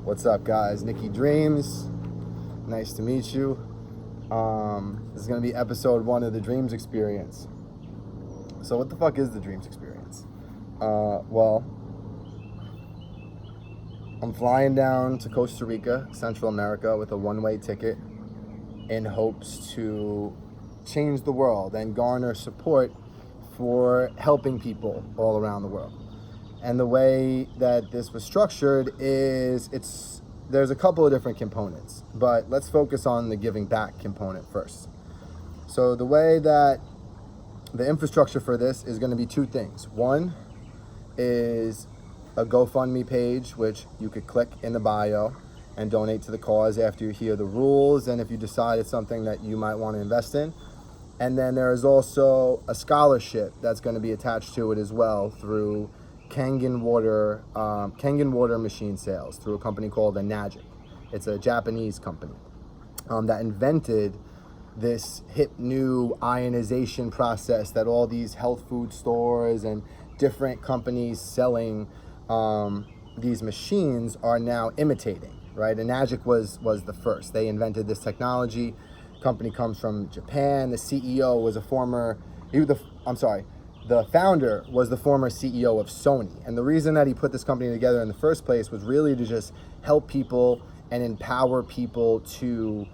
What's up, guys? Nikki Dreams. Nice to meet you. This is going to be episode 1 of the Dreams Experience. So what the fuck is the Dreams Experience? Well, I'm flying down to Costa Rica, Central America, with a one-way ticket in hopes to change the world and garner support for helping people all around the world. And the way that this was structured is there's a couple of different components, but let's focus on the giving back component first. So the way that the infrastructure for this is going to be 2 things. One is a GoFundMe page, which you could click in the bio and donate to the cause after you hear the rules and if you decide it's something that you might want to invest in. And then there is also a scholarship that's going to be attached to it as well through Kangen water machine sales through a company called Enagic. It's a Japanese company that invented this hip new ionization process that all these health food stores and different companies selling these machines are now imitating, right? Enagic was the first. They invented this technology. Company comes from Japan. The CEO was the founder was the former CEO of Sony. And the reason that he put this company together in the first place was really to just help people and empower people to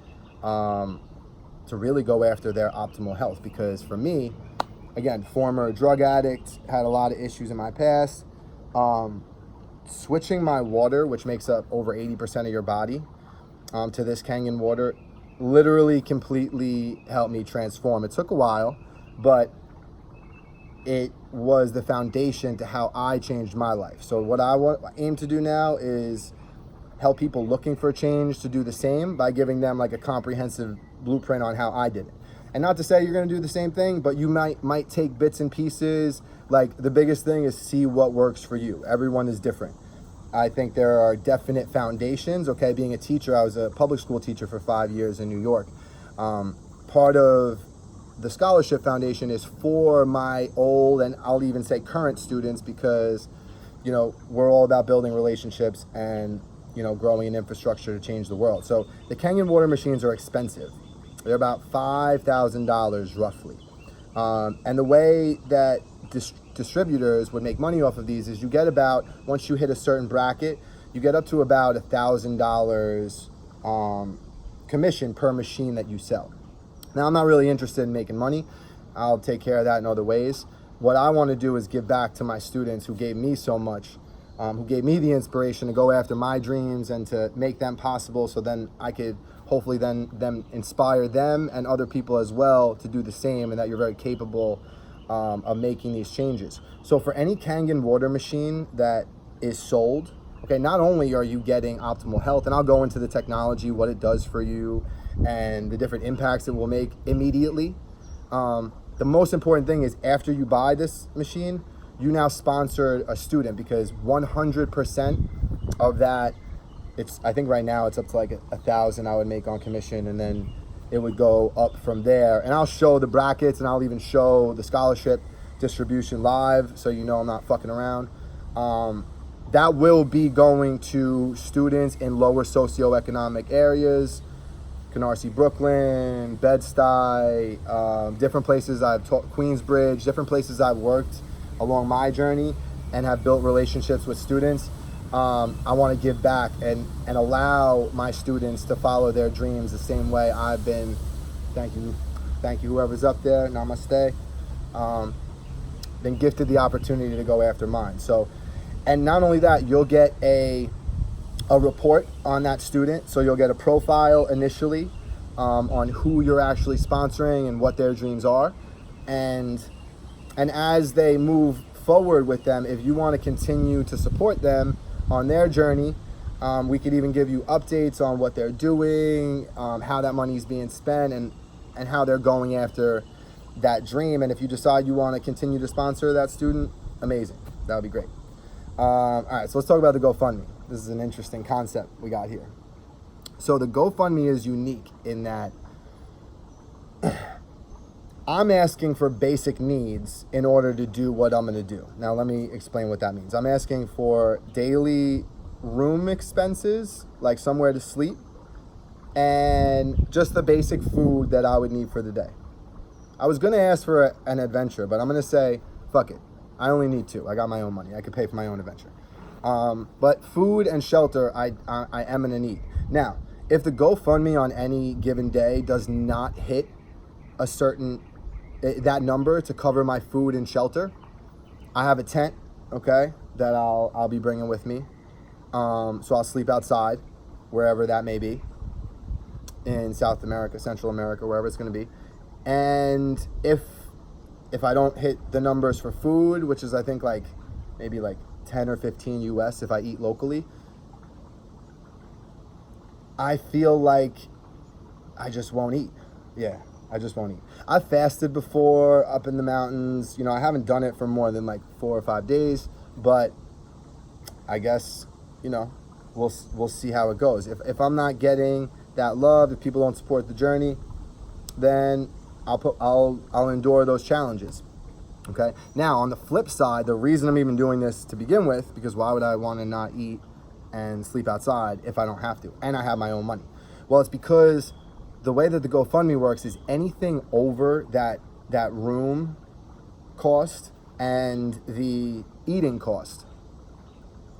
really go after their optimal health. Because for me, again, former drug addict, had a lot of issues in my past. Switching my water, which makes up over 80% of your body, to this Kangen water, literally completely helped me transform. It took a while, but it was the foundation to how I changed my life. So what I aim to do now is help people looking for change to do the same by giving them like a comprehensive blueprint on how I did it. And not to say you're going to do the same thing, but you might take bits and pieces. Like the biggest thing is see what works for you. Everyone is different. I think there are definite foundations. Okay, being a teacher, I was a public school teacher for 5 years in New York. Part of the scholarship foundation is for my old and I'll even say current students because, we're all about building relationships and, growing an infrastructure to change the world. So the Kangen water machines are expensive. They're about $5,000 roughly. And the way that distributors would make money off of these is you get about, once you hit a certain bracket, you get up to about $1,000 commission per machine that you sell. Now, I'm not really interested in making money. I'll take care of that in other ways. What I want to do is give back to my students who gave me so much, who gave me the inspiration to go after my dreams and to make them possible so then I could hopefully then inspire them and other people as well to do the same, and that you're very capable of making these changes. So for any Kangen water machine that is sold, okay, not only are you getting optimal health, and I'll go into the technology, what it does for you, and the different impacts it will make immediately. The most important thing is after you buy this machine, you now sponsor a student, because 100% of that, I think right now it's up to like $1,000 I would make on commission, and then it would go up from there. And I'll show the brackets and I'll even show the scholarship distribution live, so I'm not fucking around. That will be going to students in lower socioeconomic areas, Canarsie, Brooklyn, Bed-Stuy, different places I've taught, Queensbridge, different places I've worked along my journey and have built relationships with students. I want to give back and allow my students to follow their dreams the same way I've been. Thank you whoever's up there, namaste. Been gifted the opportunity to go after mine. So, and not only that, you'll get a report on that student. So you'll get a profile initially on who you're actually sponsoring and what their dreams are. And as they move forward with them, if you want to continue to support them on their journey, we could even give you updates on what they're doing, how that money is being spent, and how they're going after that dream. And if you decide you want to continue to sponsor that student, amazing. That would be great. All right, so let's talk about the GoFundMe. This is an interesting concept we got here. So the GoFundMe is unique in that I'm asking for basic needs in order to do what I'm going to do. Now, let me explain what that means. I'm asking for daily room expenses, like somewhere to sleep, and just the basic food that I would need for the day. I was going to ask for an adventure, but I'm going to say, fuck it. I only need 2. I got my own money. I could pay for my own adventure. But food and shelter, I am going to need. Now, if the GoFundMe on any given day does not hit a certain, that number to cover my food and shelter, I have a tent, okay, that I'll be bringing with me. So I'll sleep outside, wherever that may be, in South America, Central America, wherever it's going to be. And if I don't hit the numbers for food, which is I think like maybe like 10 or 15 US if I eat locally, I feel like I just won't eat. Yeah, I just won't eat. I've fasted before up in the mountains. You know, I haven't done it for more than like 4 or 5 days, but I guess, you know, we'll see how it goes. If I'm not getting that love, if people don't support the journey, then I'll endure those challenges. Okay. Now, on the flip side, the reason I'm even doing this to begin with, because why would I want to not eat and sleep outside if I don't have to, and I have my own money? Well, it's because the way that the GoFundMe works is anything over that room cost and the eating cost,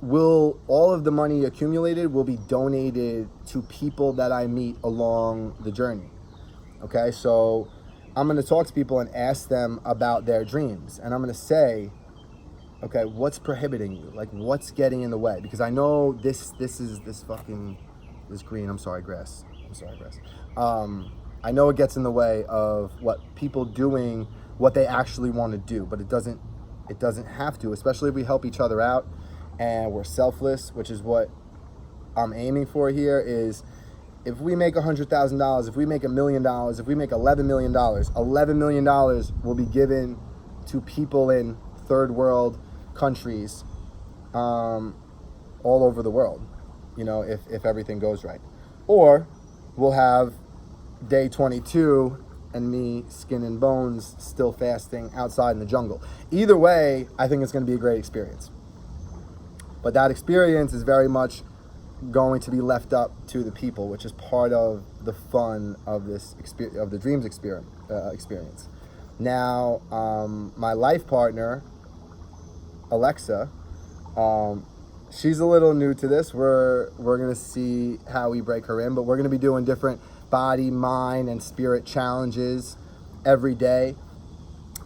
all of the money accumulated will be donated to people that I meet along the journey. Okay, so I'm going to talk to people and ask them about their dreams. And I'm going to say, okay, what's prohibiting you? Like, what's getting in the way? Because I know this green, I'm sorry, grass. I know it gets in the way of what people doing what they actually want to do, but it doesn't have to, especially if we help each other out and we're selfless, which is what I'm aiming for here. Is if we make $100,000, if we make $1 million, if we make $11 million, $11 million will be given to people in third world countries, all over the world, you know, if everything goes right. Or we'll have day 22 and me, skin and bones, still fasting outside in the jungle. Either way, I think it's going to be a great experience. But that experience is very much going to be left up to the people, which is part of the fun of this of the Dreams experience. Now, my life partner, Alexa, she's a little new to this. We're gonna see how we break her in, but we're gonna be doing different body, mind, and spirit challenges every day.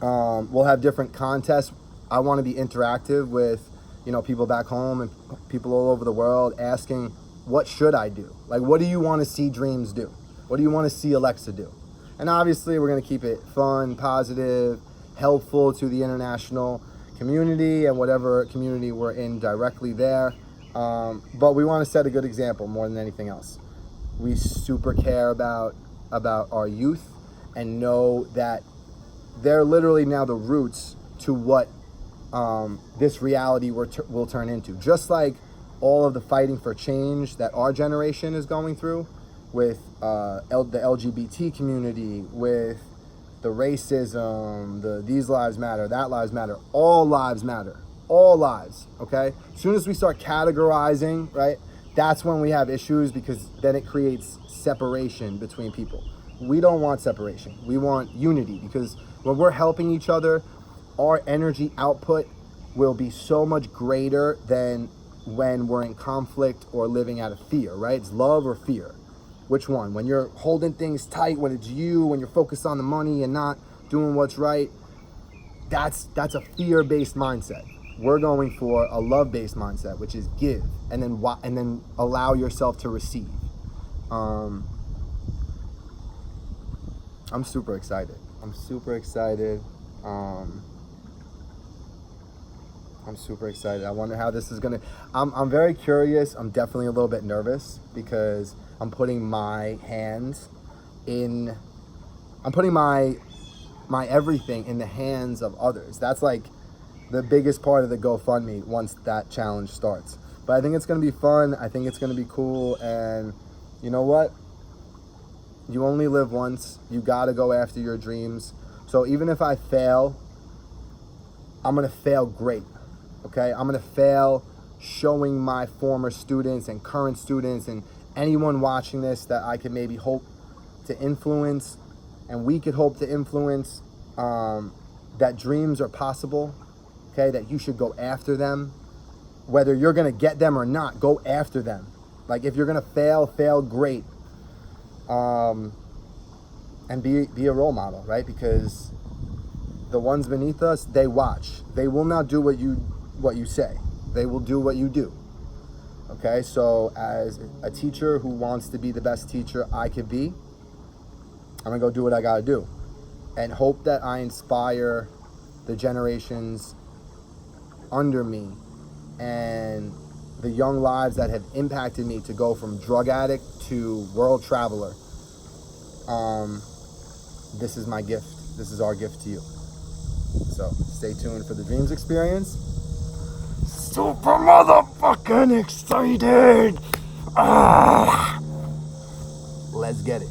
We'll have different contests. I want to be interactive with, you know, people back home and people all over the world asking, what should I do? Like, what do you want to see Dreams do? What do you want to see Alexa do? And obviously we're going to keep it fun, positive, helpful to the international community and whatever community we're in directly there. But we want to set a good example more than anything else. We super care about our youth and know that they're literally now the roots to what this reality will turn into. Just like all of the fighting for change that our generation is going through with the LGBT community, with the racism, these lives matter, that lives matter, all lives matter, all lives, okay? As soon as we start categorizing, right, that's when we have issues, because then it creates separation between people. We don't want separation. We want unity, because when we're helping each other, our energy output will be so much greater than when we're in conflict or living out of fear, right? It's love or fear. Which one? When you're holding things tight, when it's you, when you're focused on the money and not doing what's right, that's a fear-based mindset. We're going for a love-based mindset, which is give and then allow yourself to receive. I'm super excited. I'm super excited. I wonder how this is gonna. I'm very curious. I'm definitely a little bit nervous because I'm putting my hands in. I'm putting my everything in the hands of others. That's like the biggest part of the GoFundMe once that challenge starts. But I think it's gonna be fun. I think it's gonna be cool. And you know what? You only live once. You gotta go after your dreams. So even if I fail, I'm gonna fail great. Okay, I'm gonna fail showing my former students and current students and anyone watching this that I could maybe hope to influence, and we could hope to influence, that dreams are possible, okay, that you should go after them. Whether you're going to get them or not, go after them. Like, if you're going to fail great. And be a role model, right? Because the ones beneath us, they watch. They will not do what you say. They will do what you do. Okay, so as a teacher who wants to be the best teacher I could be, I'm gonna go do what I gotta do, and hope that I inspire the generations under me and the young lives that have impacted me to go from drug addict to world traveler. This is my gift. This is our gift to you. So stay tuned for the Dreams Experience. Super motherfucking excited! Let's get it.